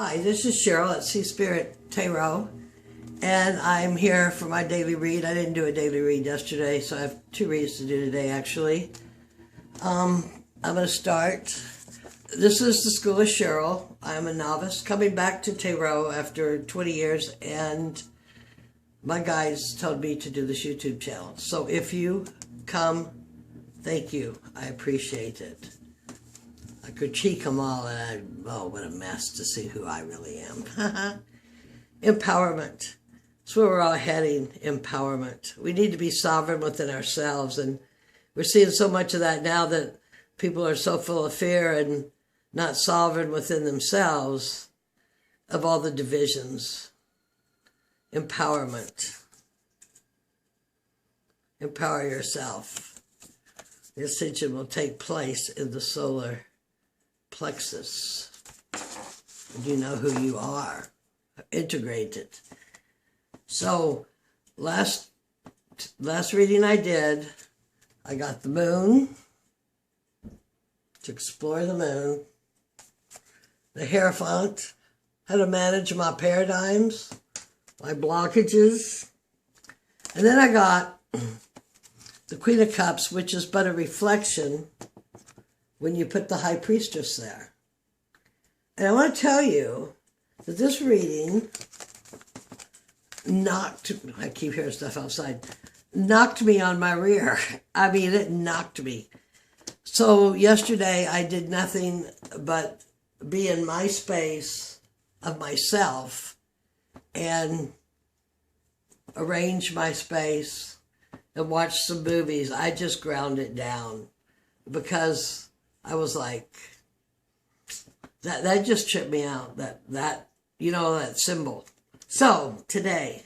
Hi, this is Cheryl at Sea Spirit Tarot, and I'm here for my daily read. I didn't do a daily read yesterday, so I have 2 reads to do today, actually. I'm going to start. This is the School of Cheryl. I'm a novice coming back to Tarot after 20 years, and my guides told me to do this YouTube channel. So if you come, thank you. I appreciate it. I critique them all, and oh, what a mess to see who I really am. Empowerment. That's where we're all heading, empowerment. We need to be sovereign within ourselves, and we're seeing so much of that now that people are so full of fear and not sovereign within themselves of all the divisions. Empowerment. Empower yourself. The ascension will take place in the solar plexus. You know who you are. Integrate it. So last reading I did, I got the moon, to explore the moon, the Hierophant, how to manage my paradigms, my blockages, and then I got the Queen of Cups, which is but a reflection when you put the High Priestess there. And I want to tell you that this reading I keep hearing stuff outside, knocked me on my rear. I mean, it knocked me. So yesterday I did nothing but be in my space of myself and arrange my space and watch some movies. I just ground it down because I was like, that just tripped me out, that you know, that symbol. So today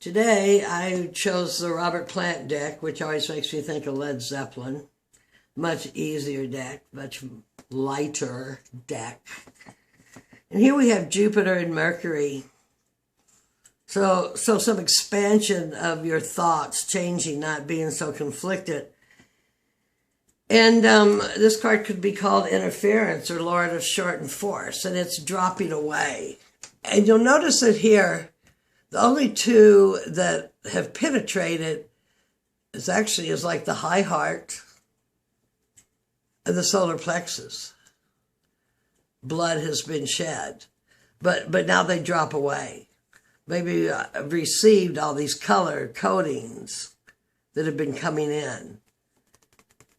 I chose the Robert Plant deck, which always makes me think of Led Zeppelin. Much easier deck, much lighter deck. And here we have Jupiter and Mercury. So some expansion of your thoughts, changing, not being so conflicted. And this card could be called Interference or Lord of Shortened Force, and it's dropping away. And you'll notice that here, the only 2 that have penetrated is like the high heart and the solar plexus. Blood has been shed, but now they drop away. Maybe I've received all these color coatings that have been coming in.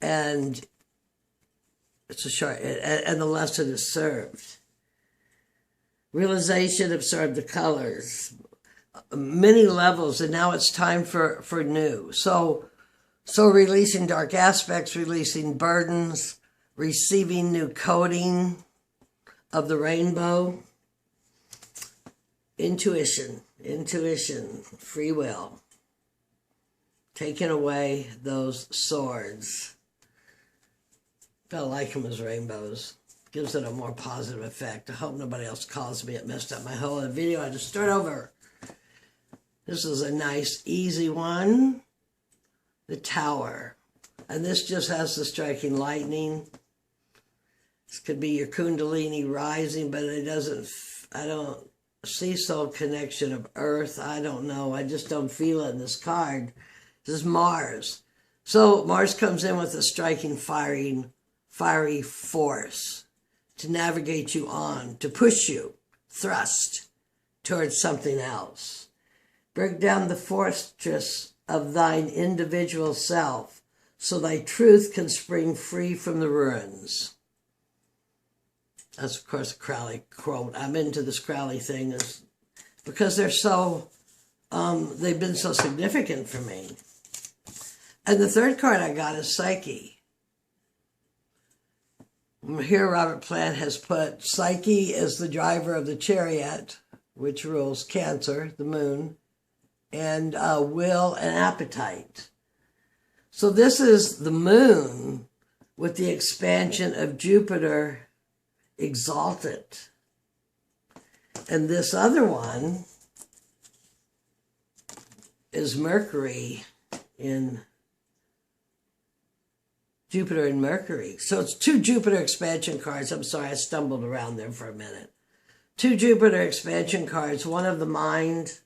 And it's a short, and the lesson is served. Realization absorbed the colors, many levels, and now it's time for new. So releasing dark aspects, releasing burdens, receiving new coding of the rainbow. Intuition, free will. Taking away those swords. Felt like them as rainbows. Gives it a more positive effect. I hope nobody else calls me. It messed up my whole video. I had to start over. This is a nice, easy one. The Tower. And this just has the striking lightning. This could be your Kundalini rising, but it doesn't, I don't see soul connection of Earth. I don't know. I just don't feel it in this card. This is Mars. So Mars comes in with a striking, fiery force to navigate you on, to push you, thrust towards something else. Break down the fortress of thine individual self, so thy truth can spring free from the ruins. That's, of course, a Crowley quote. I'm into this Crowley thing because they're so, they've been so significant for me. And the third card I got is Psyche. Here Robert Plant has put Psyche as the driver of the Chariot, which rules Cancer, the moon, and will and appetite. So this is the moon with the expansion of Jupiter exalted. And this other one is Mercury in Jupiter and Mercury. So it's 2 Jupiter expansion cards. I'm sorry, I stumbled around there for a minute. two Jupiter expansion cards, one of the mind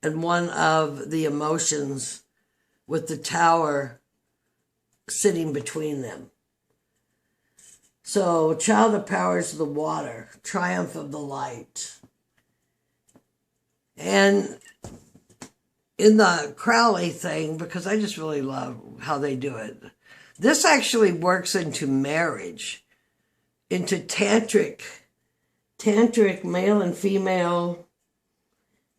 and one of the emotions, with the Tower sitting between them. So, Child of Powers of the Water, Triumph of the Light. And in the Crowley thing, because I just really love how they do it, this actually works into marriage, into tantric male and female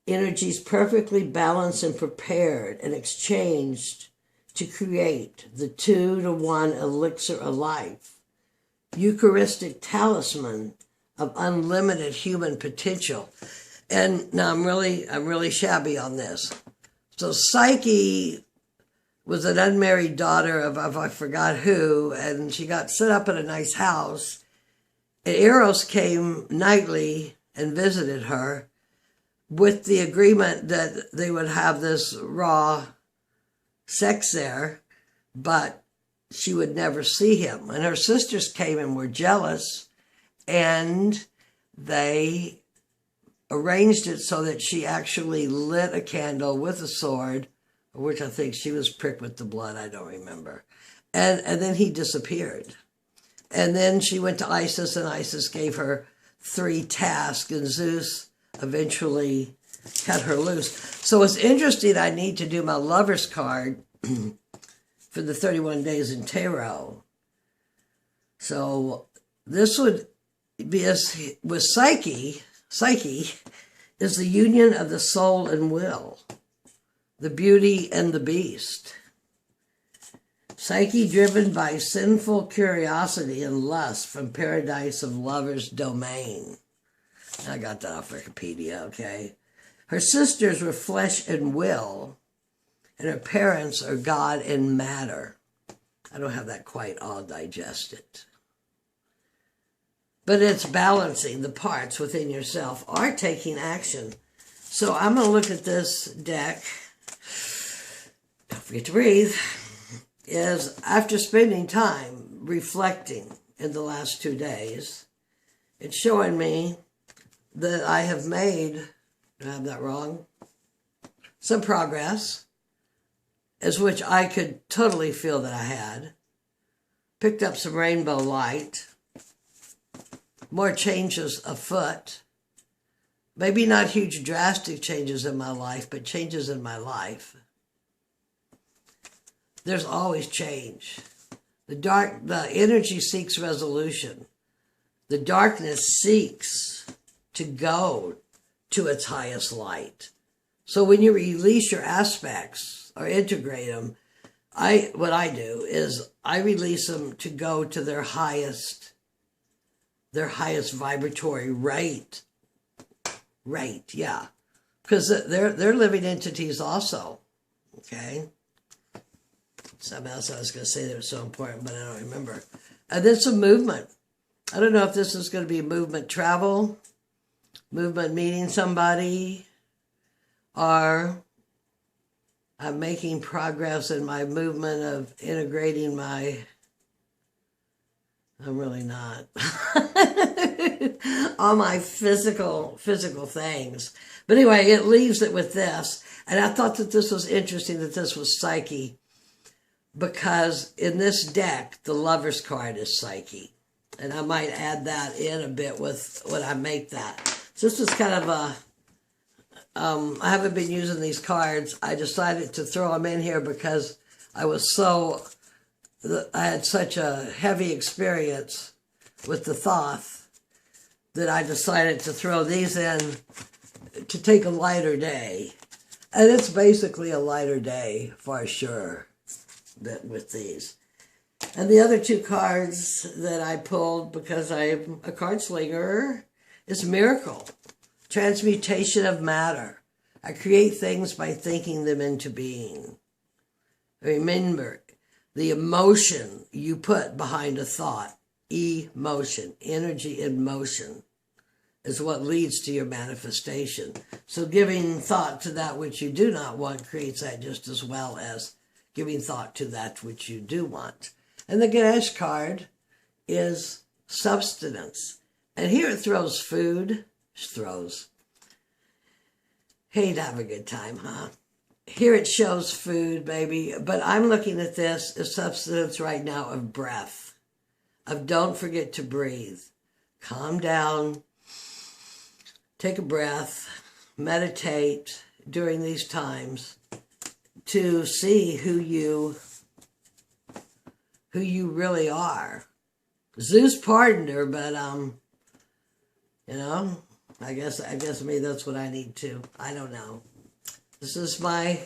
energies perfectly balanced and prepared and exchanged to create the 2-to-1 elixir of life, Eucharistic talisman of unlimited human potential. And now I'm really shabby on this. So Psyche was an unmarried daughter of I forgot who, and she got set up in a nice house. And Eros came nightly and visited her with the agreement that they would have this raw sex there, but she would never see him. And her sisters came and were jealous, and they arranged it so that she actually lit a candle with a sword, which I think she was pricked with the blood, I don't remember. And then he disappeared. And then she went to Isis, and Isis gave her 3 tasks, and Zeus eventually cut her loose. So it's interesting, I need to do my lover's card for the 31 days in tarot. So this would be, with Psyche is the union of the soul and will, the beauty and the beast. Psyche driven by sinful curiosity and lust from paradise of lover's domain. I got that off Wikipedia, okay? Her sisters were flesh and will, and her parents are God and matter. I don't have that quite all digested. But it's balancing the parts within yourself or taking action. So I'm going to look at this deck. Don't forget to breathe. Is after spending time reflecting in the last 2 days, it's showing me that I have made, do I have that wrong? Some progress, as which I could totally feel that I had. Picked up some rainbow light. More changes afoot. Maybe not huge drastic changes in my life, but changes in my life. There's always change. The energy seeks resolution. The darkness seeks to go to its highest light. So when you release your aspects or integrate them, what I do is I release them to go to their highest vibratory rate. Yeah. Because they're living entities also. Okay? Something else I was going to say that was so important, but I don't remember. And then some movement. I don't know if this is going to be movement travel, movement meeting somebody, or I'm making progress in my movement of integrating my... I'm really not. All my physical things. But anyway, it leaves it with this. And I thought that this was interesting that this was Psyche, because in this deck, the Lover's card is Psyche. And I might add that in a bit with when I make that. So this was kind of a... I haven't been using these cards. I decided to throw them in here because I had such a heavy experience with the Thoth that I decided to throw these in to take a lighter day. And it's basically a lighter day for sure with these. And the other 2 cards that I pulled, because I'm a card slinger, is Miracle. Transmutation of matter. I create things by thinking them into being. Remember, the emotion you put behind a thought, emotion, energy in motion, is what leads to your manifestation. So giving thought to that which you do not want creates that just as well as giving thought to that which you do want. And the Ganesh card is substance. And here it throws food, Just throws. Hey, have a good time, huh? Here it shows food, baby, but I'm looking at this as substance right now of breath, of don't forget to breathe. Calm down, take a breath, meditate during these times to see who you really are. Zeus pardoned her, but you know, I guess maybe that's what I need to. I don't know. This is my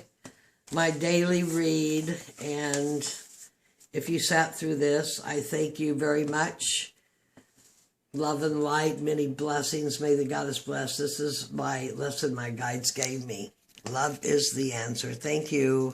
daily read, and if you sat through this, I thank you very much. Love and light, many blessings. May the goddess bless. This is my lesson my guides gave me. Love is the answer. Thank you.